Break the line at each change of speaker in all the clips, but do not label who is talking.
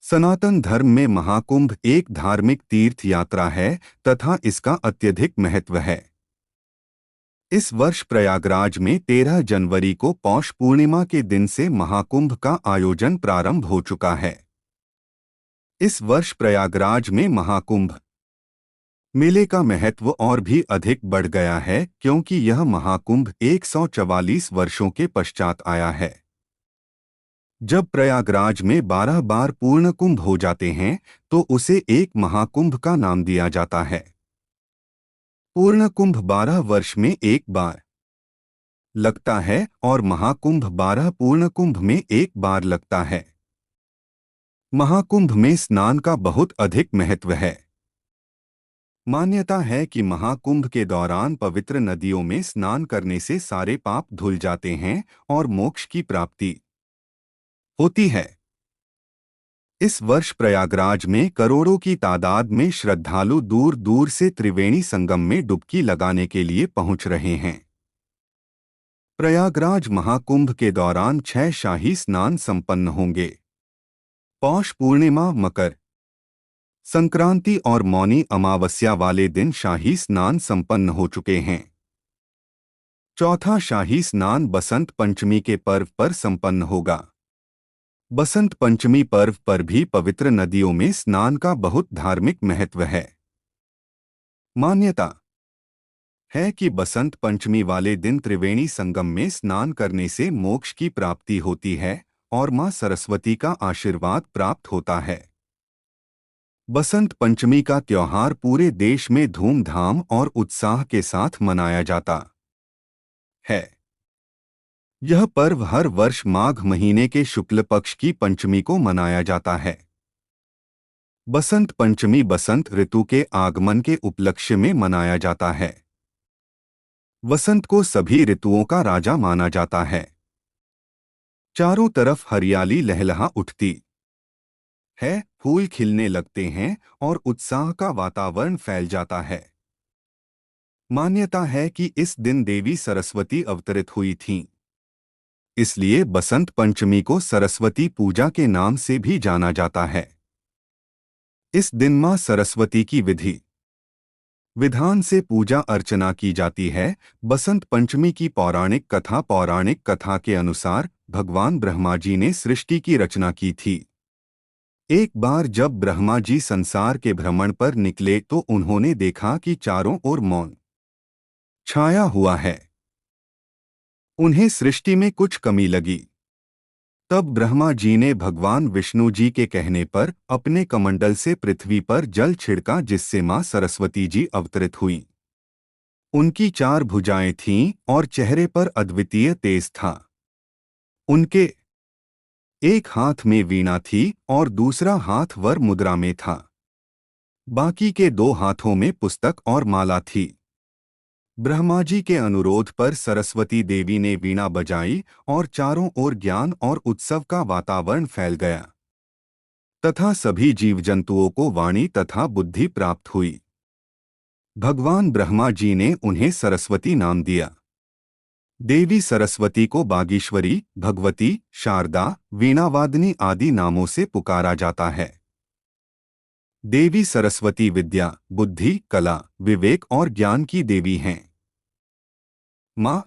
सनातन धर्म में महाकुंभ एक धार्मिक तीर्थ यात्रा है तथा इसका अत्यधिक महत्व है। इस वर्ष प्रयागराज में 13 जनवरी को पौष पूर्णिमा के दिन से महाकुंभ का आयोजन प्रारंभ हो चुका है। इस वर्ष प्रयागराज में महाकुंभ मेले का महत्व और भी अधिक बढ़ गया है क्योंकि यह महाकुंभ 144 वर्षों के पश्चात आया है। जब प्रयागराज में 12 बार पूर्ण कुंभ हो जाते हैं तो उसे एक महाकुंभ का नाम दिया जाता है। पूर्ण कुंभ 12 वर्ष में एक बार लगता है और महाकुंभ 12 पूर्ण कुंभ में एक बार लगता है। महाकुंभ में स्नान का बहुत अधिक महत्व है। मान्यता है कि महाकुंभ के दौरान पवित्र नदियों में स्नान करने से सारे पाप धुल जाते हैं और मोक्ष की प्राप्ति होती है। इस वर्ष प्रयागराज में करोड़ों की तादाद में श्रद्धालु दूर दूर से त्रिवेणी संगम में डुबकी लगाने के लिए पहुंच रहे हैं। प्रयागराज महाकुंभ के दौरान 6 शाही स्नान संपन्न होंगे। पौष पूर्णिमा, मकर संक्रांति और मौनी अमावस्या वाले दिन शाही स्नान संपन्न हो चुके हैं। चौथा शाही स्नान बसंत पंचमी के पर्व पर संपन्न होगा। बसंत पंचमी पर्व पर भी पवित्र नदियों में स्नान का बहुत धार्मिक महत्व है। मान्यता है कि बसंत पंचमी वाले दिन त्रिवेणी संगम में स्नान करने से मोक्ष की प्राप्ति होती है और मां सरस्वती का आशीर्वाद प्राप्त होता है। बसंत पंचमी का त्योहार पूरे देश में धूमधाम और उत्साह के साथ मनाया जाता है। यह पर्व हर वर्ष माघ महीने के शुक्ल पक्ष की पंचमी को मनाया जाता है। बसंत पंचमी बसंत ऋतु के आगमन के उपलक्ष्य में मनाया जाता है। वसंत को सभी ऋतुओं का राजा माना जाता है। चारों तरफ हरियाली लहलहा उठती है, फूल खिलने लगते हैं और उत्साह का वातावरण फैल जाता है। मान्यता है कि इस दिन देवी सरस्वती अवतरित हुई थीं। इसलिए बसंत पंचमी को सरस्वती पूजा के नाम से भी जाना जाता है। इस दिन मां सरस्वती की विधि विधान से पूजा अर्चना की जाती है। बसंत पंचमी की पौराणिक कथा के अनुसार भगवान ब्रह्मा जी ने सृष्टि की रचना की थी। एक बार जब ब्रह्मा जी संसार के भ्रमण पर निकले तो उन्होंने देखा कि चारों ओर मौन छाया हुआ है। उन्हें सृष्टि में कुछ कमी लगी। तब ब्रह्मा जी ने भगवान विष्णु जी के कहने पर अपने कमंडल से पृथ्वी पर जल छिड़का, जिससे मां सरस्वती जी अवतरित हुईं। उनकी 4 भुजाएं थीं और चेहरे पर अद्वितीय तेज था। उनके एक हाथ में वीणा थी और दूसरा हाथ वर मुद्रा में था। बाकी के 2 हाथों में पुस्तक और माला थी। ब्रह्मा जी के अनुरोध पर सरस्वती देवी ने वीणा बजाई और चारों ओर ज्ञान और उत्सव का वातावरण फैल गया तथा सभी जीव जंतुओं को वाणी तथा बुद्धि प्राप्त हुई। भगवान ब्रह्मा जी ने उन्हें सरस्वती नाम दिया। देवी सरस्वती को बागीश्वरी, भगवती, शारदा, वीणावादिनी आदि नामों से पुकारा जाता है। देवी सरस्वती विद्या, बुद्धि, कला, विवेक और ज्ञान की देवी हैं। मां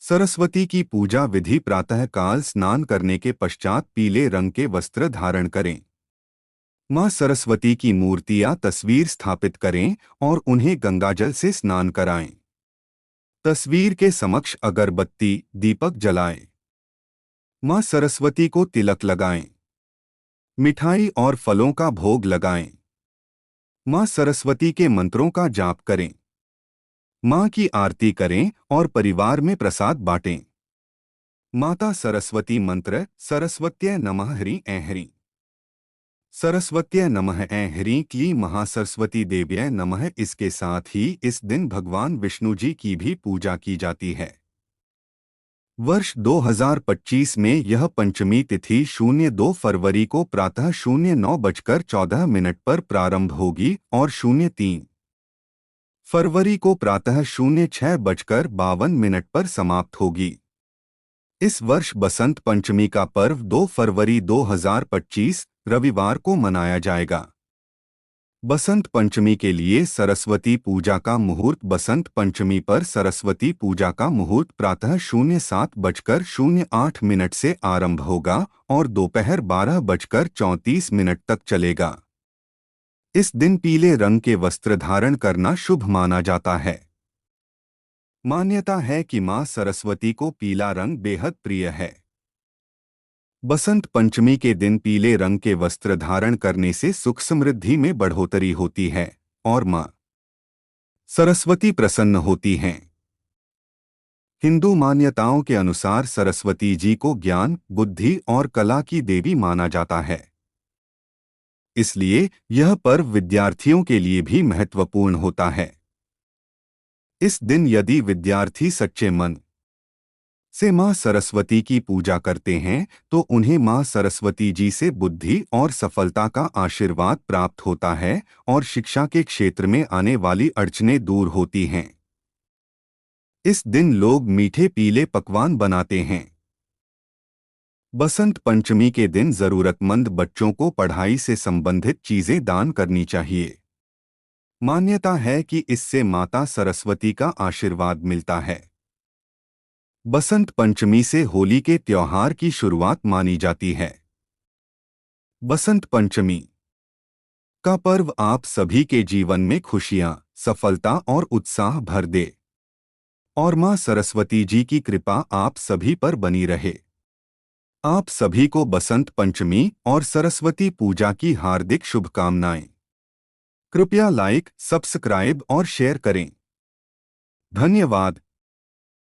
सरस्वती की पूजा विधि प्रातःकाल स्नान करने के पश्चात पीले रंग के वस्त्र धारण करें। मां सरस्वती की मूर्ति या तस्वीर स्थापित करें और उन्हें गंगाजल से स्नान कराएं। तस्वीर के समक्ष अगरबत्ती, दीपक जलाएं। मां सरस्वती को तिलक लगाएं। मिठाई और फलों का भोग लगाएं। मां सरस्वती के मंत्रों का जाप करें। मां की आरती करें और परिवार में प्रसाद बांटें। माता सरस्वती मंत्र: सरस्वत्यै नमः ह्रीं ऐं ह्रीं। सरस्वत्यै नमः ऐं ह्रीं क्लीं महासरस्वती देव्यै नमः। इसके साथ ही इस दिन भगवान विष्णु जी की भी पूजा की जाती है। वर्ष 2025 में यह पंचमी तिथि 02 फरवरी को प्रातः 09:14 पर प्रारंभ होगी और 03 फरवरी को प्रातः 06:52 पर समाप्त होगी। इस वर्ष बसंत पंचमी का पर्व 2 फरवरी 2025 रविवार को मनाया जाएगा। बसंत पंचमी के लिए सरस्वती पूजा का मुहूर्त। बसंत पंचमी पर सरस्वती पूजा का मुहूर्त प्रातः 07:08 से आरंभ होगा और दोपहर 12:34 तक चलेगा। इस दिन पीले रंग के वस्त्र धारण करना शुभ माना जाता है। मान्यता है कि मां सरस्वती को पीला रंग बेहद प्रिय है। बसंत पंचमी के दिन पीले रंग के वस्त्र धारण करने से सुख समृद्धि में बढ़ोतरी होती है और मां सरस्वती प्रसन्न होती हैं। हिंदू मान्यताओं के अनुसार सरस्वती जी को ज्ञान, बुद्धि और कला की देवी माना जाता है। इसलिए यह पर्व विद्यार्थियों के लिए भी महत्वपूर्ण होता है। इस दिन यदि विद्यार्थी सच्चे मन से मां सरस्वती की पूजा करते हैं तो उन्हें मां सरस्वती जी से बुद्धि और सफलता का आशीर्वाद प्राप्त होता है और शिक्षा के क्षेत्र में आने वाली अड़चनें दूर होती हैं। इस दिन लोग मीठे पीले पकवान बनाते हैं। बसंत पंचमी के दिन जरूरतमंद बच्चों को पढ़ाई से संबंधित चीजें दान करनी चाहिए। मान्यता है कि इससे माता सरस्वती का आशीर्वाद मिलता है। बसंत पंचमी से होली के त्योहार की शुरुआत मानी जाती है। बसंत पंचमी का पर्व आप सभी के जीवन में खुशियां, सफलता और उत्साह भर दे और मां सरस्वती जी की कृपा आप सभी पर बनी रहे। आप सभी को बसंत पंचमी और सरस्वती पूजा की हार्दिक शुभकामनाएं। कृपया लाइक, सब्सक्राइब और शेयर करें। धन्यवाद।